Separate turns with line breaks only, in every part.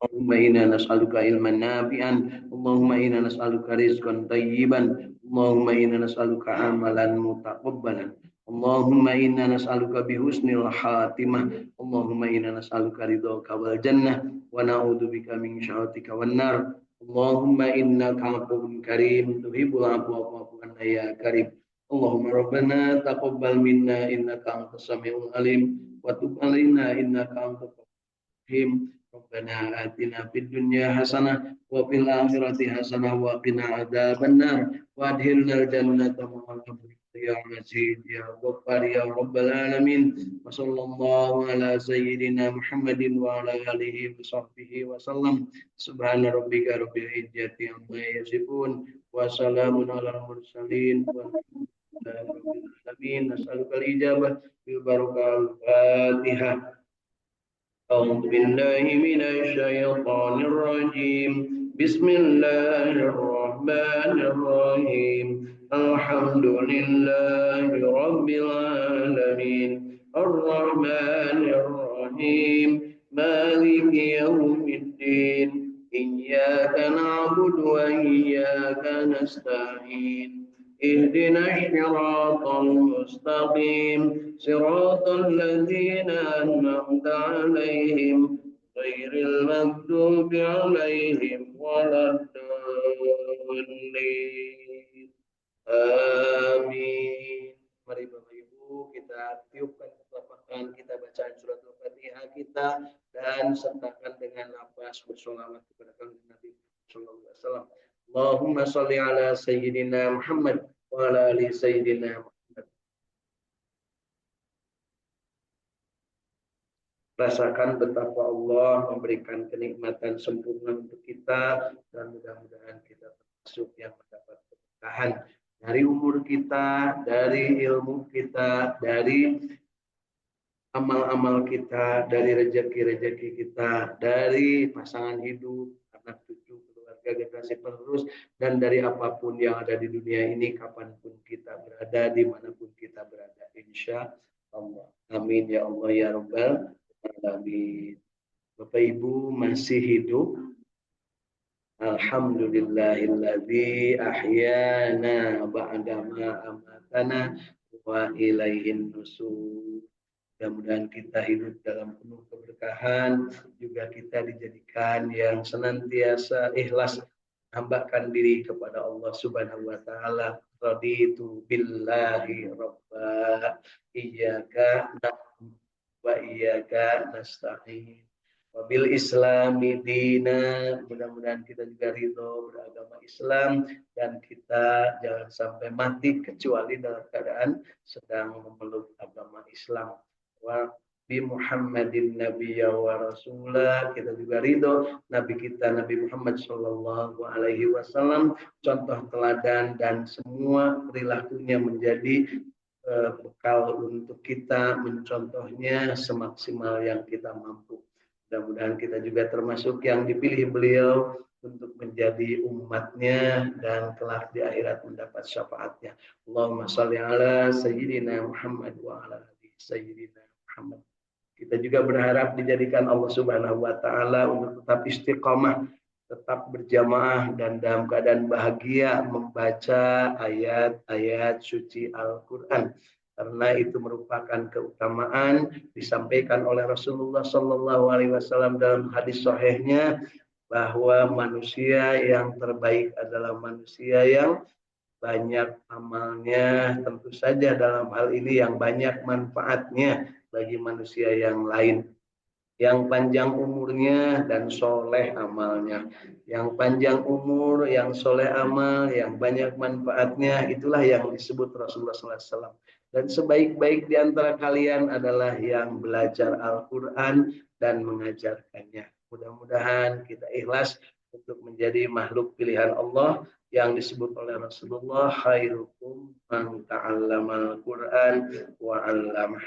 اللهم إنا نسألك علما نافعا اللهم إنا نسألك رزقا طيبا اللهم إنا نسألك عملا متقبلا اللهم إنا نسألك بحسن الخاتمة اللهم إنا نسألك رضاك والجنة ونعوذ بك من شهوتك والنار اللهم إنك عفو كريم تحب العفو فاعف عنا يا كريم اللهم ربنا تقبل منا إنك أنت السميع العليم وتب علينا إنك أنت الرحيم ربنا آتنا في الدنيا حسنة وفي الآخرة حسنة وقنا عذاب النار وأدخلنا الجنة مع الأبرار يا عزيز يا غفار يا رب العالمين وصلى الله على سيدنا محمد وعلى آله وصحبه وسلم سبحان ربك رب العزة عما يصفون وسلام على المرسلين والحمد لله رب العالمين نسألك الإجابة بالبركة الفاتحة أعوذ بالله من الشيطان الرجيم بسم الله الرحمن الرحيم الحمد لله رب العالمين الرحمن الرحيم مالك يوم الدين إياك نعبد وإياك نستعين اهدنا الصراط المستقيم صراط الذين أنعمت عليهم غير المغضوب عليهم ولا الضالين amin. Mari Bapak Ibu kita tiupkan telapak tangan kita bacaan surat Al-Fatihah kita dan sertakan dengan nafas bersolawat kepada Nabi Sallallahu Alaihi Wasallam. Allahumma sholli ala Sayyidina Muhammad wa ala ali Sayyidina Muhammad. Rasakan betapa Allah memberikan kenikmatan sempurna untuk kita dan mudah-mudahan kita termasuk yang mendapat keberkahan dari umur kita, dari ilmu kita, dari amal-amal kita, dari rezeki-rezeki kita, dari pasangan hidup, anak cucu, keluarga, generasi penerus, dan dari apapun yang ada di dunia ini, kapanpun kita berada, dimanapun kita berada, insya Allah. Amin ya Allah ya Rabbal Alamin. Bapak Ibu masih hidup. Alhamdulillahilladzi ahyana ba'dama amatana wa ilaihin nusur. Mudah-mudahan kita hidup dalam penuh keberkahan, juga kita dijadikan yang senantiasa ikhlas hambakan diri kepada Allah Subhanahu wa taala. Raditu billahi rabba iyyaka na'budu wa iyyaka nasta'in. Wabil Islami dina, mudah-mudahan kita juga ridho beragama Islam dan kita jangan sampai mati kecuali dalam keadaan sedang memeluk agama Islam. Wa bi Muhammadin nabiyya wa rasulah, kita juga ridho Nabi kita Nabi Muhammad sallallahu alaihi wasallam contoh teladan dan semua perilakunya menjadi bekal untuk kita mencontohnya semaksimal yang kita mampu. Mudah-mudahan kita juga termasuk yang dipilih beliau untuk menjadi umatnya dan kelak di akhirat mendapat syafaatnya. Allahumma sholli ala Sayyidina Muhammad wa ala ali Sayyidina Muhammad. Kita juga berharap dijadikan Allah Subhanahu wa taala untuk tetap istiqamah, tetap berjamaah dan dalam keadaan bahagia membaca ayat-ayat suci Al-Qur'an. Karena itu merupakan keutamaan disampaikan oleh Rasulullah Sallallahu Alaihi Wasallam dalam hadis sahihnya bahwa manusia yang terbaik adalah manusia yang banyak amalnya, tentu saja dalam hal ini yang banyak manfaatnya bagi manusia yang lain, yang panjang umurnya dan soleh amalnya, yang panjang umur, yang soleh amal, yang banyak manfaatnya, itulah yang disebut Rasulullah SAW. Dan sebaik-baik di antara kalian adalah yang belajar Al-Quran dan mengajarkannya. Mudah-mudahan kita ikhlas untuk menjadi makhluk pilihan Allah yang disebut oleh Rasulullah, khairukum man ta'allamal Quran wa 'allamah.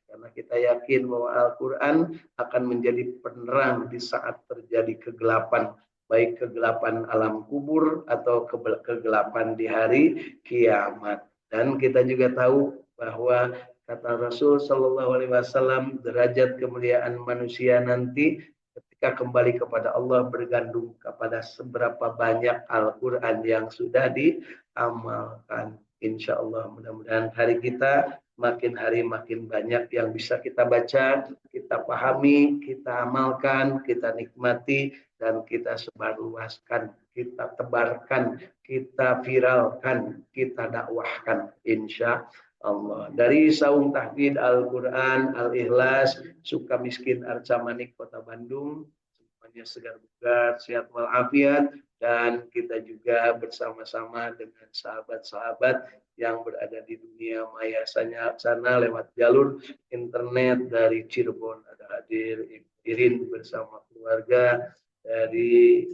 Karena kita yakin bahwa Al-Quran akan menjadi penerang di saat terjadi kegelapan, baik kegelapan alam kubur atau kegelapan di hari kiamat. Dan kita juga tahu bahwa kata Rasul Shallallahu Alaihi Wasallam derajat kemuliaan manusia nanti ketika kita kembali kepada Allah, bergantung kepada seberapa banyak Al-Quran yang sudah diamalkan. Insya Allah mudah-mudahan hari kita makin hari makin banyak yang bisa kita baca, kita pahami, kita amalkan, kita nikmati, dan kita sebarluaskan, kita tebarkan, kita viralkan, kita dakwahkan. Insya Allah. Dari Saung Tahfidz Al-Quran, Al-Ikhlas, Suka Miskin Arca Manik, Kota Bandung. Semuanya segar bugar, sehat walafiat. Dan kita juga bersama-sama dengan sahabat-sahabat yang berada di dunia maya sana lewat jalur internet dari Cirebon. Ada hadir Irin bersama keluarga dari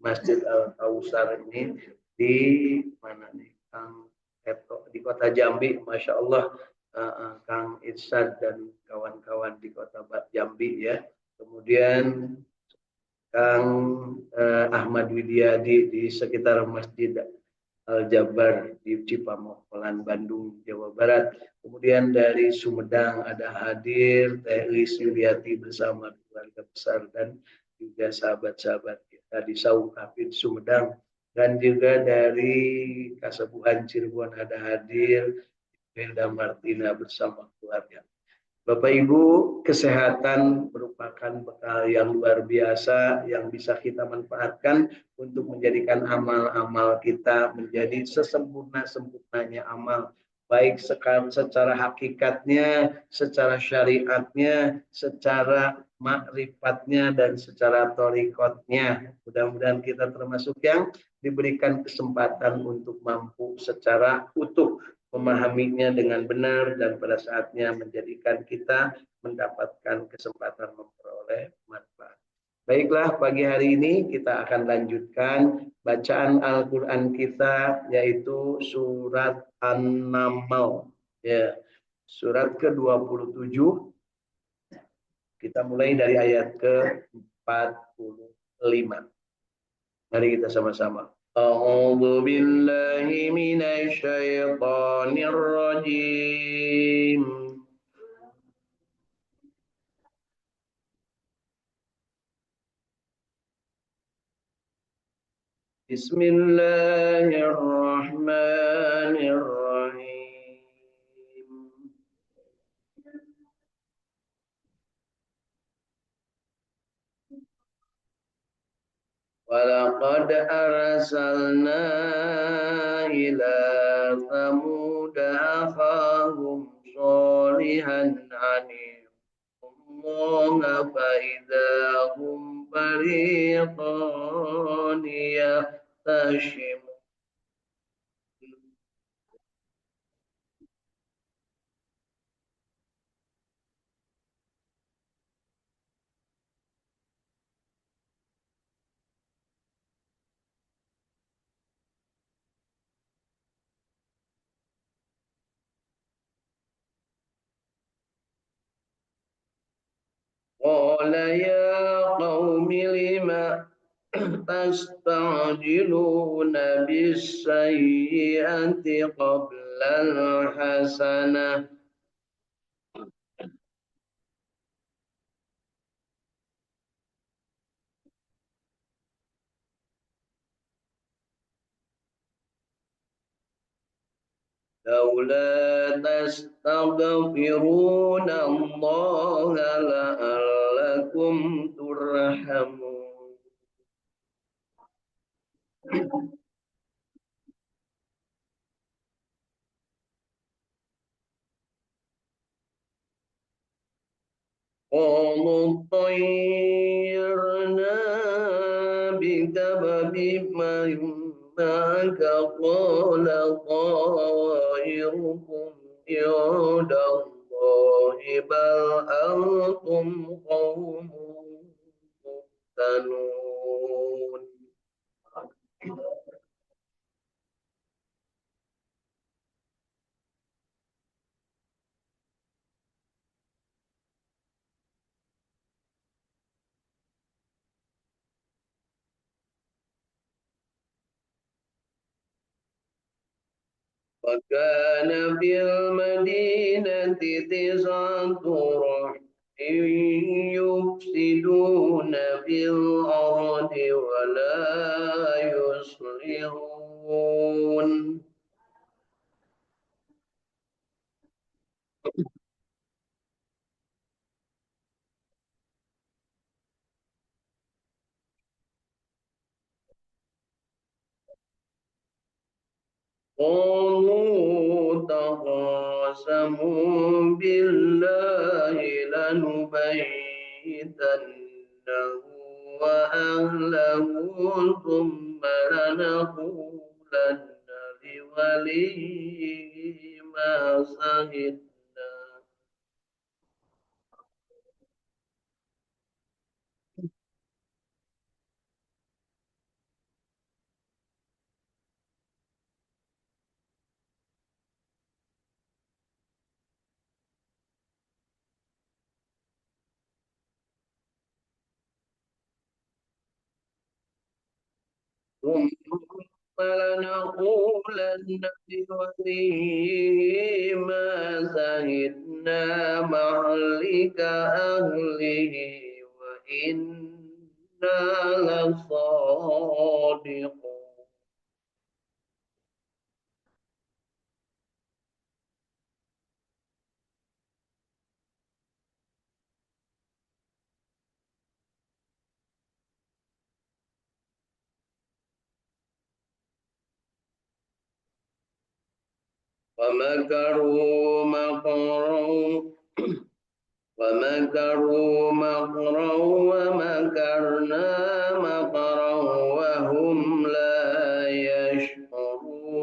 Masjid Al-Kausar ini di mana nih? Kang di kota Jambi, Masya Allah, Kang Irsad dan kawan-kawan di kota Jambi ya. Kemudian Kang Ahmad Widiadi di sekitar Masjid Al-Jabar di Cipamokolan, Bandung, Jawa Barat. Kemudian dari Sumedang ada hadir Teh Lis Yuliati bersama keluarga besar dan juga sahabat-sahabat kita di Saung Tahfidz Sumedang. Dan juga dari Kasepuhan Cirebon ada hadir Hilda Martina bersama keluarga. Bapak Ibu, kesehatan merupakan bekal yang luar biasa yang bisa kita manfaatkan untuk menjadikan amal-amal kita menjadi sesempurna-sempurnanya amal. Baik secara hakikatnya, secara syariatnya, secara makrifatnya, dan secara torikotnya. Mudah-mudahan kita termasuk yang diberikan kesempatan untuk mampu secara utuh memahaminya dengan benar dan pada saatnya menjadikan kita mendapatkan kesempatan memperoleh manfaat. Baiklah, pagi hari ini kita akan lanjutkan bacaan Al-Quran kita, yaitu surat An-Naml. Ya, surat ke-27. Kita mulai dari ayat ke-45. Mari kita sama-sama. أعوذ بالله من الشيطان الرجيم بسم الله الرحمن الرحيم ولقد أرسلنا إلى ثمود أخاهم صالحا أن الله فإذا هم فريقان يختصمون قال يا قوم لم تستعجلون بالسيئة قبل الحسنة لولا تستغفرون الله لعلكم ترحمون قالوا طيرنا بك وبمن معك قال طائركم عند الله بل أنتم قوم مفتنون وكان في المدينة تسعة رهط قالوا تقاسموا بالله لنبيتنه وأهله ثم لنقولن لوليه ما شهدنا ثم لنقولن لوليه ما شهدنا مهلك أهله وإنا لصادقون ومكروا مكرا ومكروا مكرا ومكرنا مكرا وهم لا يشعرون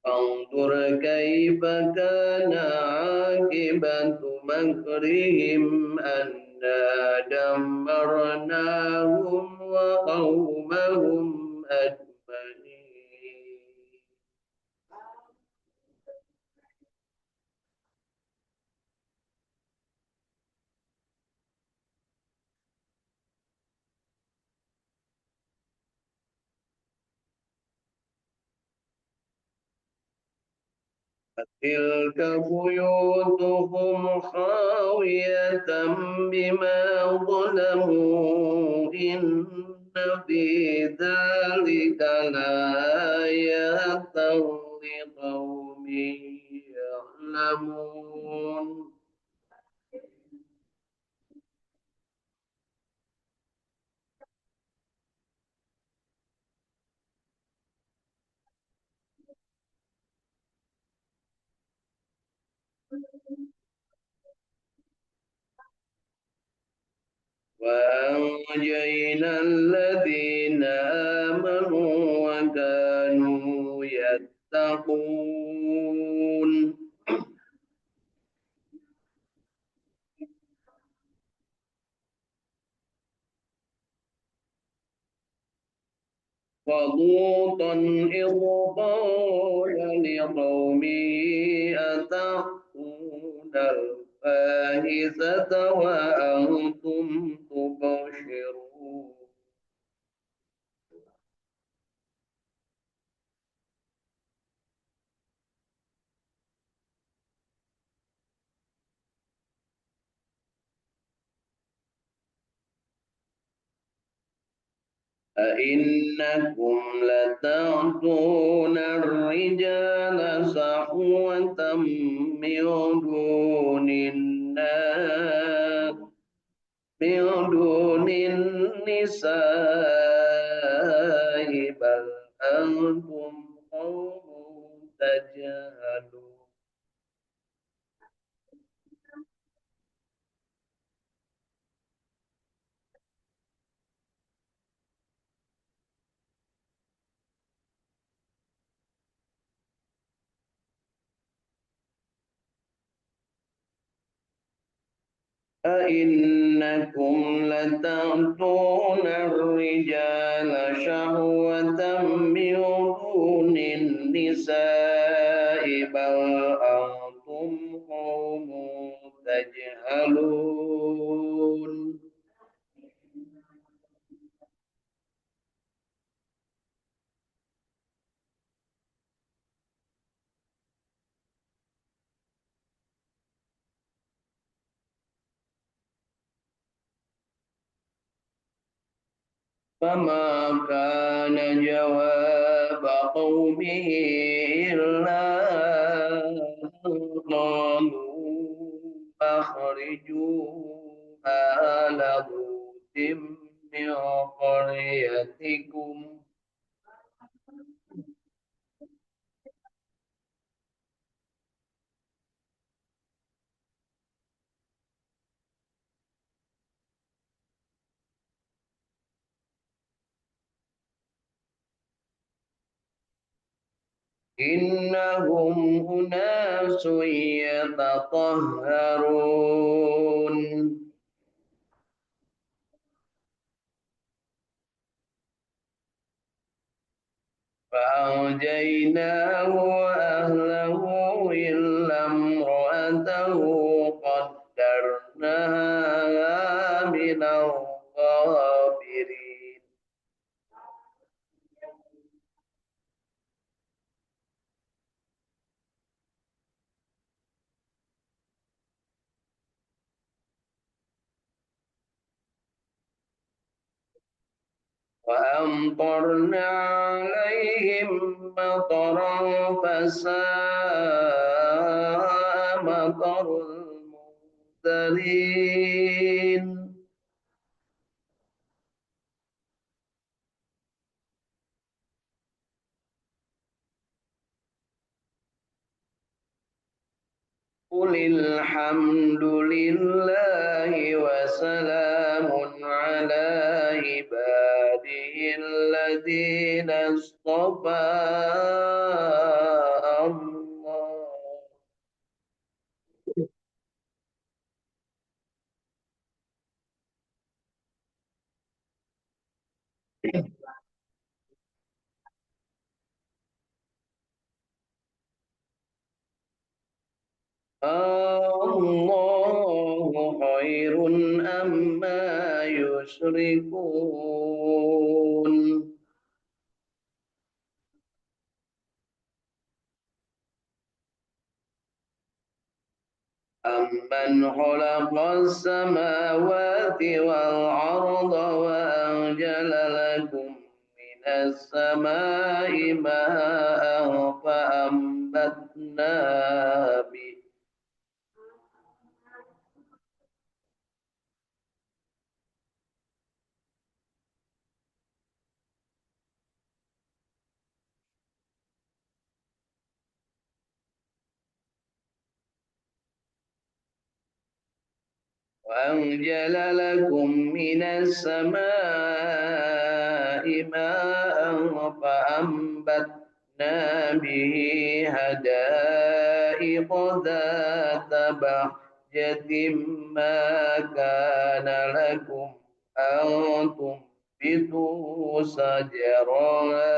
فانظر كيف كان عاقبة مكرهم أنا دمرناهم وقومهم أجمعين تلك بيوتهم خاوية بما ظلموا إن في ذلك لآية لقوم يعلمون وأنجينا الذين آمنوا وكانوا يتقون ولوطا إذ قال لقومه أتأتون الفاحشة وأنتم تبشرون أئنكم لتأتون الرجال صحوة من دون الناس من دون النساء بل أنتم قوم تجهلون أئنكم لتأتون الرجال شهوة من دون النساء بل أنتم قوم تجهلون فما كان جواب قومه إلا أن قالوا أخرجوا آل لوط من قريتكم إنهم أناس يتطهرون فأنجيناه وأهله إلا امرأته قدرناها من الغابرين وأمطرنا عليهم مطرا فساء مطر المنذرين قل الحمد لله وسلام على عباده الذين اصطفى الله الله خير أما يشركون أمن خلق السماوات والأرض وأنزل لكم من السماء ماء فأنبتنا به وأنزل لكم من السماء ماء فأنبتنا به حدائق ذات بهجة ما كان لكم أن تنبتوا شجرها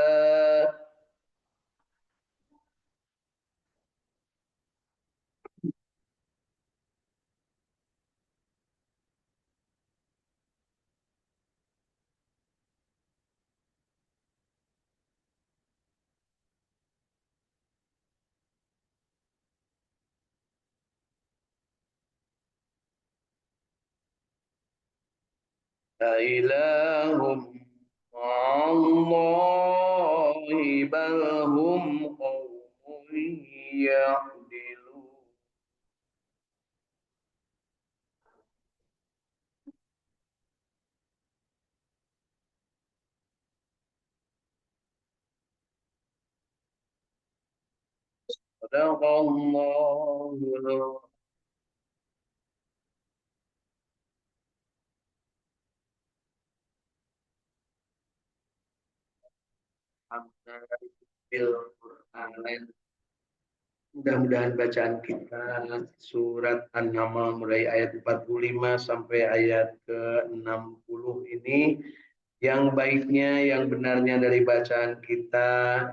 أإله مع الله بل هم قوم يعدلون صدق الله العظيم. Mudah-mudahan bacaan kita surat An-Naml mulai ayat 45 sampai ayat ke-60 ini yang baiknya, yang benarnya dari bacaan kita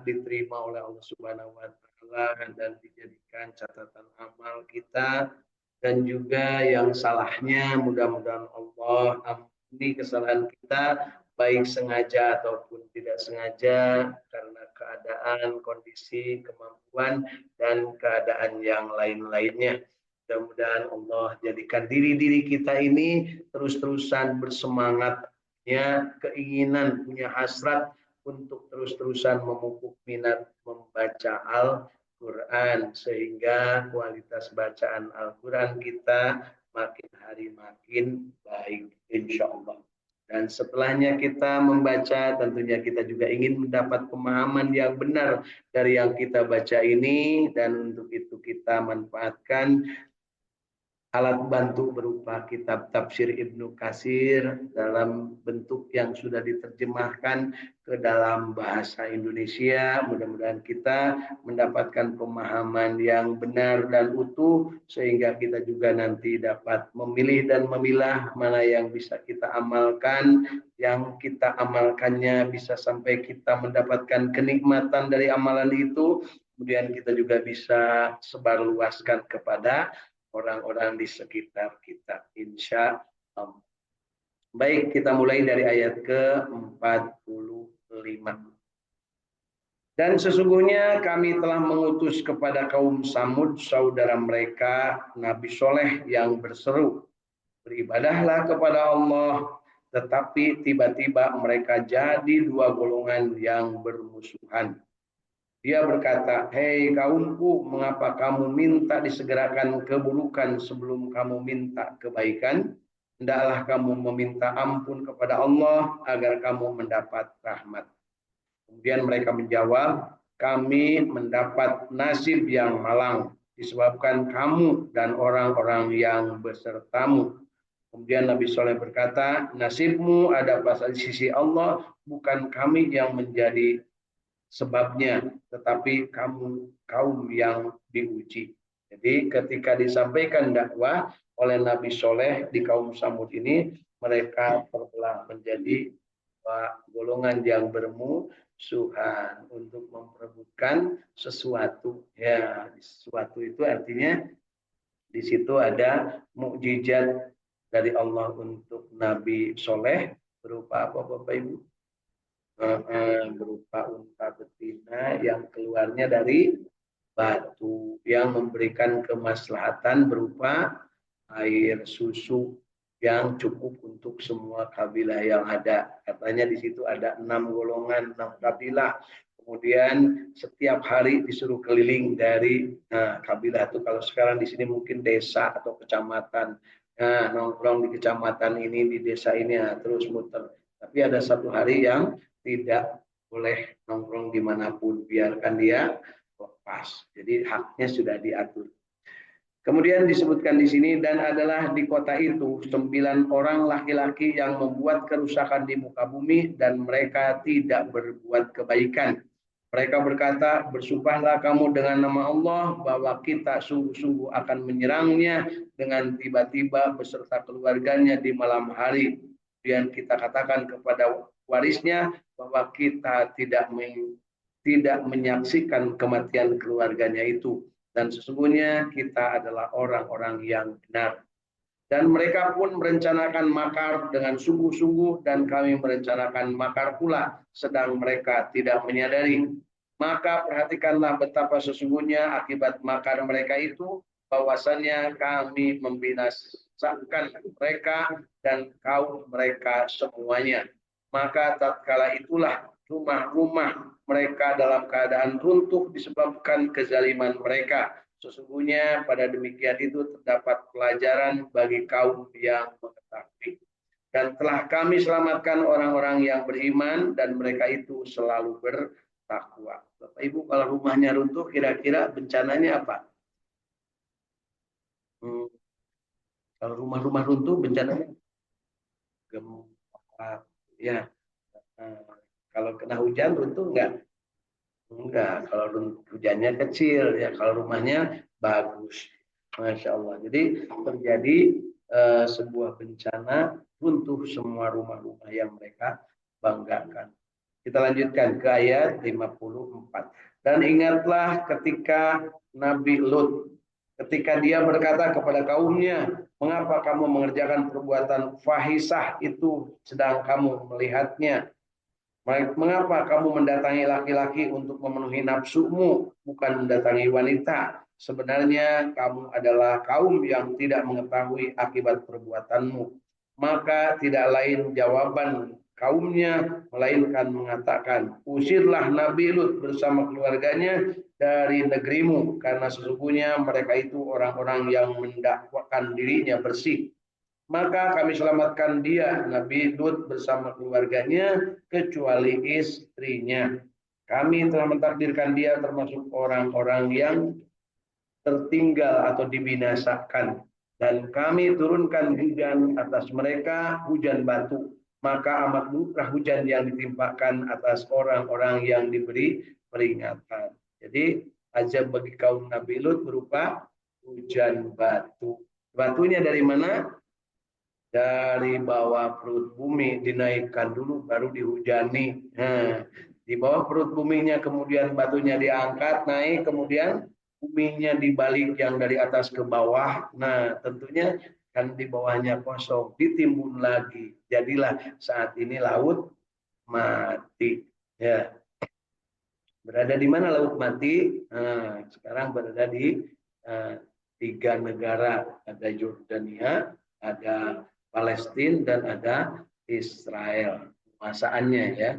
diterima oleh Allah Subhanahu wa taala dan dijadikan catatan amal kita, dan juga yang salahnya mudah-mudahan Allah ampuni kesalahan kita baik sengaja ataupun tidak sengaja karena keadaan, kondisi, kemampuan dan keadaan yang lain-lainnya. Mudah-mudahan Allah jadikan diri-diri kita ini terus-terusan bersemangat, ya, keinginan, punya hasrat untuk terus-terusan memupuk minat membaca Al-Quran, sehingga kualitas bacaan Al-Quran kita makin hari makin baik insya Allah. Dan setelahnya kita membaca, tentunya kita juga ingin mendapat pemahaman yang benar dari yang kita baca ini, dan untuk itu kita manfaatkan alat bantu berupa kitab tafsir Ibnu Katsir dalam bentuk yang sudah diterjemahkan ke dalam bahasa Indonesia. Mudah-mudahan kita mendapatkan pemahaman yang benar dan utuh, sehingga kita juga nanti dapat memilih dan memilah mana yang bisa kita amalkan, yang kita amalkannya bisa sampai kita mendapatkan kenikmatan dari amalan itu, kemudian kita juga bisa sebarluaskan kepada orang-orang di sekitar kita, insya Allah. Baik, kita mulai dari ayat ke-45. Dan sesungguhnya kami telah mengutus kepada kaum Samud, saudara mereka Nabi Soleh, yang berseru, beribadahlah kepada Allah. Tetapi tiba-tiba mereka jadi dua golongan yang bermusuhan. Dia berkata, hei kaumku, mengapa kamu minta disegerakan keburukan sebelum kamu minta kebaikan? Hendaklah kamu meminta ampun kepada Allah agar kamu mendapat rahmat. Kemudian mereka menjawab, kami mendapat nasib yang malang disebabkan kamu dan orang-orang yang besertamu. Kemudian Nabi Soleh berkata, nasibmu ada pada sisi Allah, bukan kami yang menjadi sebabnya, tetapi kamu kaum yang diuji. Jadi ketika disampaikan dakwah oleh Nabi Soleh di kaum Samud ini, mereka terbelah menjadi golongan yang bermusuhan untuk memperebutkan sesuatu. Ya, sesuatu itu artinya di situ ada mukjizat dari Allah untuk Nabi Soleh berupa apa Bapak Ibu? Berupa unta betina yang keluarnya dari batu, yang memberikan kemaslahatan berupa air susu yang cukup untuk semua kabilah yang ada. Katanya di situ ada 6 golongan, 6 kabilah. Kemudian setiap hari disuruh keliling dari kabilah itu. Kalau sekarang di sini mungkin desa atau kecamatan. Nongkrong di kecamatan ini, di desa ini, terus muter. Tapi ada satu hari yang tidak boleh nongkrong dimanapun, biarkan dia lepas. Jadi haknya sudah diatur. Kemudian disebutkan di sini, dan adalah di kota itu 9 orang laki-laki yang membuat kerusakan di muka bumi dan mereka tidak berbuat kebaikan. Mereka berkata, bersumpahlah kamu dengan nama Allah bahwa kita sungguh-sungguh akan menyerangnya dengan tiba-tiba beserta keluarganya di malam hari. Kemudian kita katakan kepada warisnya bahwa kita tidak menyaksikan kematian keluarganya itu. Dan sesungguhnya kita adalah orang-orang yang benar. Dan mereka pun merencanakan makar dengan sungguh-sungguh, dan kami merencanakan makar pula, sedang mereka tidak menyadari. Maka perhatikanlah betapa sesungguhnya akibat makar mereka itu, bahwasannya kami membinasakan mereka dan kaum mereka semuanya. Maka tatkala itulah rumah-rumah mereka dalam keadaan runtuh disebabkan kezaliman mereka. Sesungguhnya pada demikian itu terdapat pelajaran bagi kaum yang mengetahui. Dan telah kami selamatkan orang-orang yang beriman dan mereka itu selalu bertakwa. Bapak Ibu, kalau rumahnya runtuh kira-kira bencananya apa? Kalau rumah-rumah runtuh bencananya gempa, ya. Kalau kena hujan runtuh enggak? Enggak. Kalau hujannya kecil, ya. Kalau rumahnya bagus, Masya Allah. Jadi terjadi sebuah bencana, runtuh semua rumah-rumah yang mereka banggakan. Kita lanjutkan ke ayat 54. Dan ingatlah ketika Nabi Lut, ketika dia berkata kepada kaumnya, mengapa kamu mengerjakan perbuatan fahisah itu sedang kamu melihatnya? Mengapa kamu mendatangi laki-laki untuk memenuhi nafsumu, bukan mendatangi wanita? Sebenarnya kamu adalah kaum yang tidak mengetahui akibat perbuatanmu. Maka tidak lain jawaban kaumnya, melainkan mengatakan, usirlah Nabi Lut bersama keluarganya dari negerimu, karena sesungguhnya mereka itu orang-orang yang mendakwakan dirinya bersih. Maka kami selamatkan dia, Nabi Lut bersama keluarganya, kecuali istrinya. Kami telah mentakdirkan dia termasuk orang-orang yang tertinggal atau dibinasakan. Dan kami turunkan hujan atas mereka, hujan batu. Maka amat murah hujan yang ditimpakan atas orang-orang yang diberi peringatan. Jadi azab bagi kaum Nabi Lut berupa hujan batu. Batunya dari mana? Dari bawah perut bumi, dinaikkan dulu baru dihujani. Nah, di bawah perut buminya kemudian batunya diangkat naik, kemudian buminya dibalik yang dari atas ke bawah. Nah, tentunya kan di bawahnya kosong, ditimbun lagi. Jadilah saat ini laut mati. Ya, berada di mana laut mati? Nah, sekarang berada di tiga negara, ada Yordania, ada Palestina, dan ada Israel. Penguasaannya ya.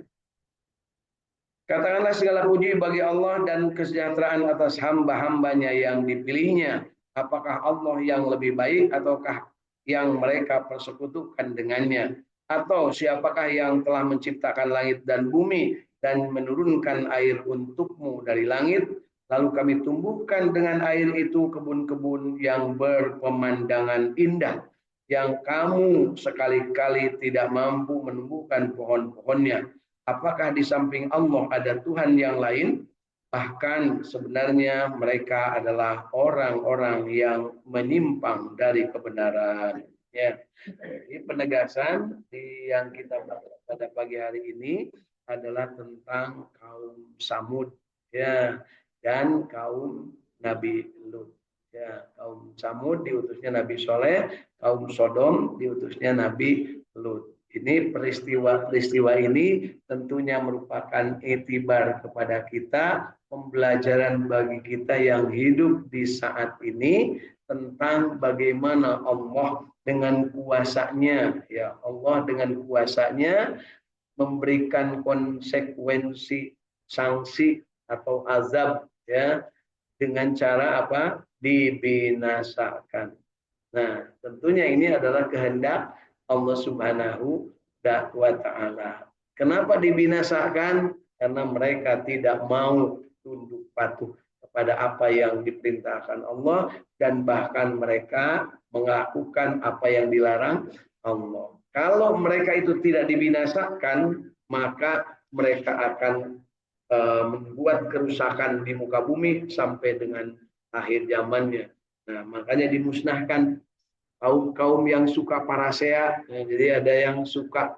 Katakanlah segala puji bagi Allah dan kesejahteraan atas hamba-hambanya yang dipilihnya. Apakah Allah yang lebih baik ataukah yang mereka persekutukan dengannya? Atau siapakah yang telah menciptakan langit dan bumi dan menurunkan air untukmu dari langit? Lalu kami tumbuhkan dengan air itu kebun-kebun yang berpemandangan indah, yang kamu sekali-kali tidak mampu menumbuhkan pohon-pohonnya. Apakah di samping Allah ada Tuhan yang lain? Bahkan sebenarnya mereka adalah orang-orang yang menyimpang dari kebenaran. Ya, ini penegasan yang kita bahas pada pagi hari ini adalah tentang kaum Samud, ya, dan kaum Nabi Lut. Ya, kaum Samud diutusnya Nabi Soleh, kaum Sodom diutusnya Nabi Lut. Ini peristiwa ini tentunya merupakan itibar kepada kita, pembelajaran bagi kita yang hidup di saat ini tentang bagaimana Allah dengan kuasanya, ya Allah dengan kuasanya memberikan konsekuensi sanksi atau azab ya dengan cara apa? Dibinasakan. Nah, tentunya ini adalah kehendak Allah Subhanahu wa taala. Kenapa dibinasakan? Karena mereka tidak mau tunduk patuh kepada apa yang diperintahkan Allah dan bahkan mereka melakukan apa yang dilarang Allah. Kalau mereka itu tidak dibinasakan, maka mereka akan membuat kerusakan di muka bumi sampai dengan akhir zamannya. Nah, makanya dimusnahkan kaum-kaum yang suka parasea. Nah, jadi ada yang suka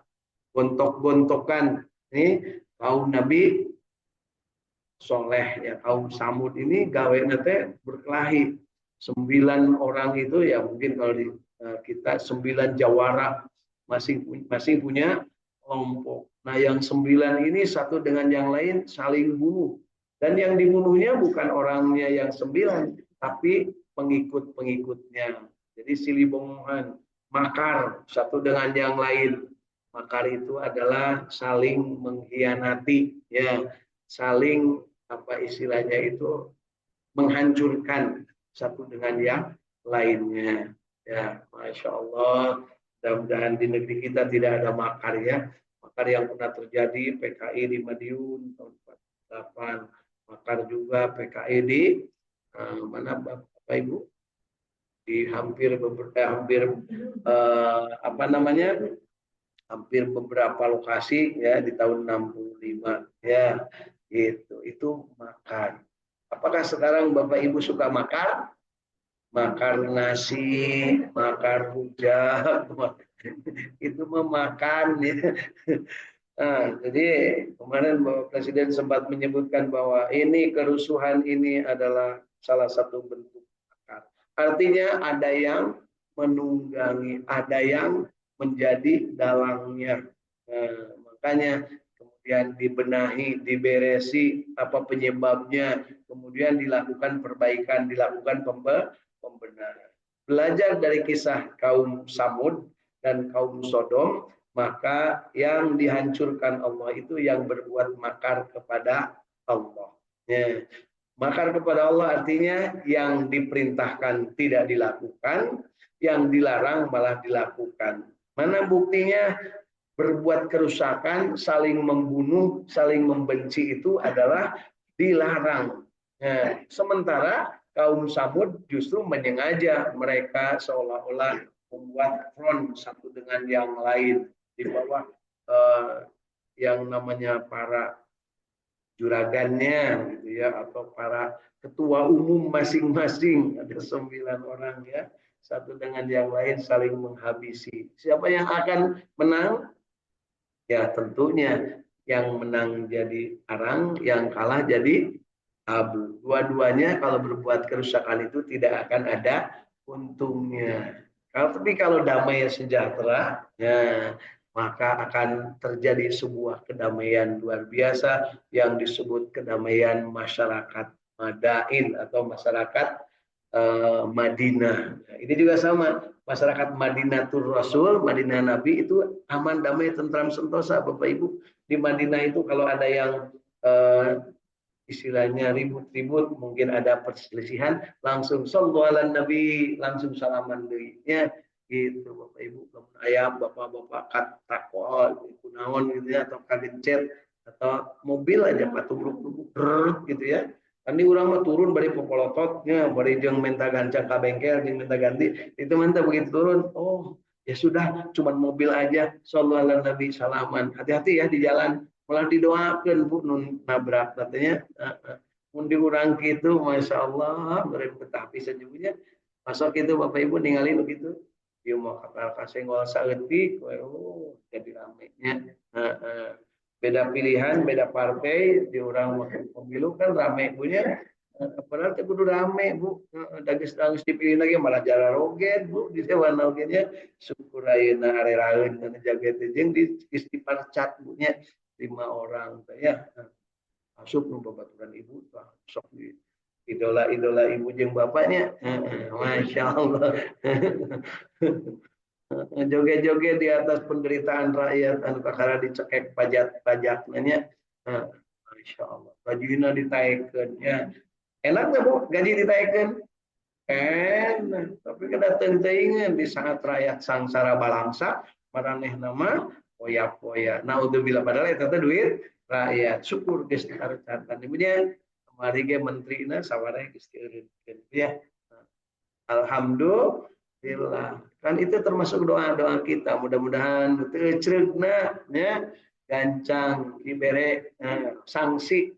gontok-gontokan. Ini kaum Nabi Soleh, ya kaum Samud ini gawe nate berkelahi. 9 orang itu ya mungkin kalau di kita 9 jawara masing-masing punya kelompok. Nah, yang 9 ini satu dengan yang lain saling bunuh. Dan yang dibunuhnya bukan orangnya yang 9, tapi pengikut-pengikutnya. Jadi silibongan, makar satu dengan yang lain. Makar itu adalah saling mengkhianati, ya, saling apa istilahnya itu menghancurkan satu dengan yang lainnya. Ya, masya Allah. Mudah-mudahan di negeri kita tidak ada makar ya. Makar yang pernah terjadi PKI di Madiun tahun 48, makar juga PKI di mana Bapak Ibu di apa namanya hampir beberapa lokasi ya di tahun 65 ya itu makar. Apakah sekarang Bapak Ibu suka makar? Makar nasi, makar rujak, itu memakan ya. Nah, jadi kemarin Bapak Presiden sempat menyebutkan bahwa ini kerusuhan ini adalah salah satu bentuk makar. Artinya ada yang menunggangi, ada yang menjadi dalangnya. Nah, makanya kemudian dibenahi, diberesi apa penyebabnya, kemudian dilakukan perbaikan, dilakukan pembenaran. Belajar dari kisah kaum Samud dan kaum Sodom, maka yang dihancurkan Allah itu yang berbuat makar kepada Allah. Ya. Makar kepada Allah artinya yang diperintahkan tidak dilakukan, yang dilarang malah dilakukan. Mana buktinya? Berbuat kerusakan, saling membunuh, saling membenci itu adalah dilarang. Nah, sementara kaum Samud justru menyengaja, mereka seolah-olah membuat front satu dengan yang lain di bawah yang namanya para juragannya gitu ya, atau para ketua umum masing-masing, ada 9 orang ya, satu dengan yang lain saling menghabisi. Siapa yang akan menang? Ya tentunya yang menang jadi arang, yang kalah jadi abu. Dua-duanya kalau berbuat kerusakan itu tidak akan ada untungnya. Tapi kalau damai sejahtera, ya, maka akan terjadi sebuah kedamaian luar biasa yang disebut kedamaian masyarakat Madain atau masyarakat Madinah. Nah, ini juga sama, masyarakat Madinatul Rasul, Madinah Nabi itu aman, damai, tentram, sentosa. Bapak Ibu, di Madinah itu kalau ada yang istilahnya ribut-ribut, mungkin ada perselisihan, langsung sallu ala Nabi, langsung salaman deui nya gitu Bapak Ibu. Lamun aya bapak-bapak takwa kunaon gitu ya, atau kagencet atau mobil aja patubruk gitu ya. Kan urang mah turun bari popolototnya, bari jeung minta gancang ka bengkel, jeung minta ganti. Itu mantap begitu turun. Oh, ya sudah, cuman mobil aja. Sallallahu alaihi nabi salaman. Hati-hati ya di jalan. Malah didoakeun Bu nun nabrak katanya. Mun diurang kitu Masya Allah, bari betah pisan juga. Masuk itu Bapak Ibu ningali begitu. Ieu mah kapal kasenggol saeutik, oh jadi ramenya. Beda pilihan, beda partai, di orang pemilu kan rame punya. Padahal itu kudu rame Bu, dagis dipilih lagi malah jara roget Bu, di sewan rogetnya syukur ayeuna areraeun dan jaget jeung di istighfar cat Bu nya 5 orang ya. Masuk nu babaturan ibu sok di idola-idola ibu jeung bapaknya. Masya Allah. Joget-joget di atas penderitaan rakyat anu kakara dicekek pajak nanya. Masya Allah. Gajina ditaikeun ya. Enak nggak Bu gaji ditaikeun? Enak. Tapi kada teuing-teuingan di saat rakyat sangsara balangsa maraneh nama poya-poya. Naudzubillah padahal eta teh duit rakyat. Syukur geus dihareutan ibunya. Kemarin ge menterina sawareh geus dieureunkeun ya. Alhamdulillah. Kan itu termasuk doa-doa kita. Mudah-mudahan teuceregna ya, gancang dibere sanksi.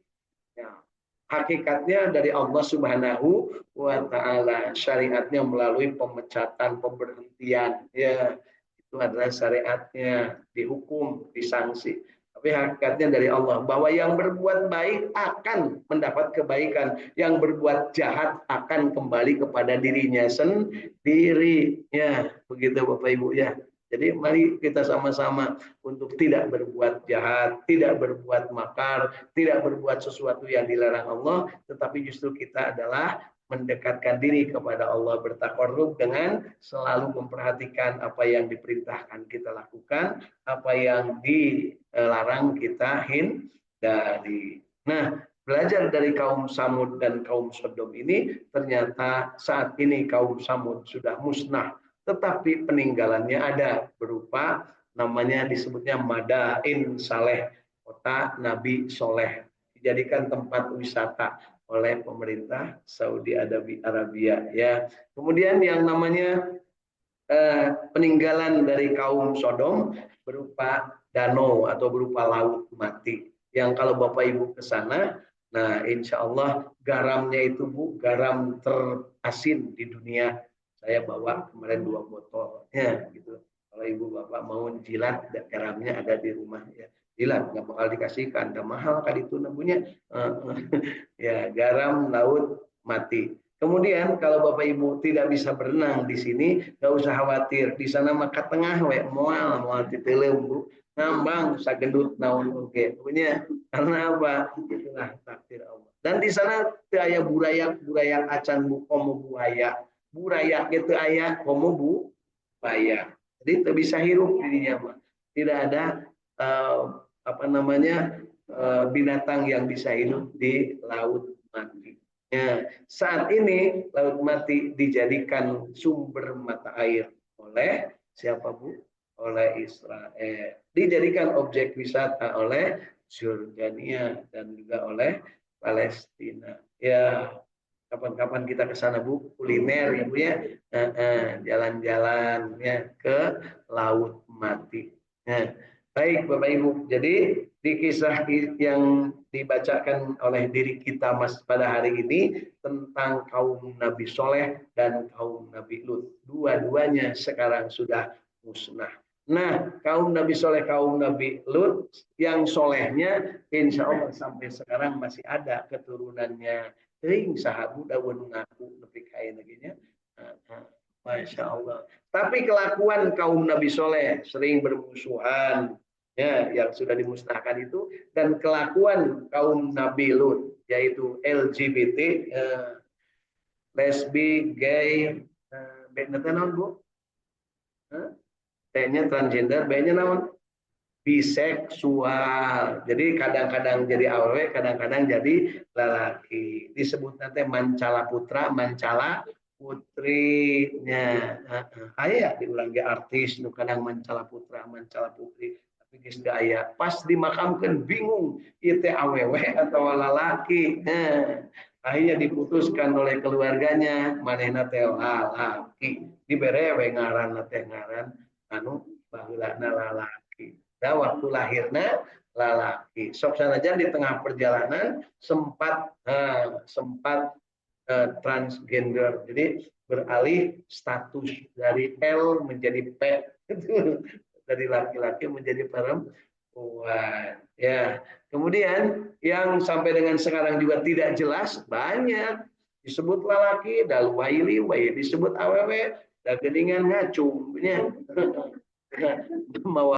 Ya. Hakikatnya dari Allah Subhanahu wa taala, syariatnya melalui pemecatan, pemberhentian. Ya, itu adalah syariatnya, dihukum, disanksi. Tapi hakikatnya dari Allah bahwa yang berbuat baik akan mendapat kebaikan, yang berbuat jahat akan kembali kepada dirinya sendiri. Ya, begitu Bapak Ibu ya. Jadi mari kita sama-sama untuk tidak berbuat jahat, tidak berbuat makar, tidak berbuat sesuatu yang dilarang Allah, tetapi justru kita adalah mendekatkan diri kepada Allah, bertakarrub dengan selalu memperhatikan apa yang diperintahkan kita lakukan, apa yang dilarang kita hindari. Nah, belajar dari kaum Samud dan kaum Sodom ini, ternyata saat ini kaum Samud sudah musnah, tetapi peninggalannya ada berupa namanya disebutnya Madain Saleh, kota Nabi Soleh, dijadikan tempat wisata oleh pemerintah Saudi Arabia ya. Kemudian yang namanya peninggalan dari kaum Sodom berupa danau atau berupa laut mati. Yang kalau Bapak Ibu ke sana, nah insya Allah garamnya itu Bu, garam terasin di dunia. Saya bawa kemarin 2 botol ya gitu. Kalau Ibu Bapak mau jilat, garamnya ada di rumah ya. Jilat nggak bakal dikasihkan, udah mahal kali itu namanya. Ya, garam laut mati. Kemudian kalau Bapak Ibu tidak bisa berenang di sini, nggak usah khawatir. Di sana maka tengah we moal titeleum Bu. Ngambang sagendut naon oge. Punya karena apa? Itulah takdir Allah. Dan di sana teu aya buraya acan Bu komo buaya. Buraya gitu aya komo Bu buaya. Jadi teu bisa hirup dirinya mah. Tidak ada binatang yang bisa hidup di laut mati. Ya, saat ini laut mati dijadikan sumber mata air oleh siapa Bu? Oleh Israel. Dijadikan objek wisata oleh Jordania dan juga oleh Palestina. Ya, kapan-kapan kita ke sana Bu, kuliner ya Bu ya, jalan-jalan ya ke laut mati. Nah, baik Bapak Ibu, jadi di kisah yang dibacakan oleh diri kita pada hari ini tentang kaum Nabi Soleh dan kaum Nabi Lut, dua-duanya sekarang sudah musnah. Nah, kaum Nabi Soleh, kaum Nabi Lut yang solehnya insya Allah sampai sekarang masih ada keturunannya. Teuing sahabu daun ngaku nepi kain lagi nya. Masya Allah. Tapi kelakuan kaum Nabi Soleh sering bermusuhan, ya, yang sudah dimusnahkan itu, dan kelakuan kaum Nabi Lut yaitu LGBT, lesbi, gay, B-nya naon Bu? T-nya transgender, B-nya naon? Biseksual. Jadi kadang-kadang jadi awewe, kadang-kadang jadi lelaki. Disebut nanti mancala putra, mancala putrinya. Aya diulang ge artis nu kadang mancala putra, mancala putri. Tapi geus aya pas dimakamkeun bingung ieu teh awewe atau lelaki. Akhirnya diputuskan oleh keluarganya manehna teh lelaki. Dibere we ngaran teh ngaran anu baheulana lalaki. Nah, waktu lahirnya lalaki. Sok sanajan di tengah perjalanan sempat transgender. Jadi beralih status dari L menjadi P. Dari laki-laki menjadi perempuan. Ya. Kemudian yang sampai dengan sekarang juga tidak jelas banyak disebut lalaki, dal waili, disebut awewe, da geningan ngacung. Mau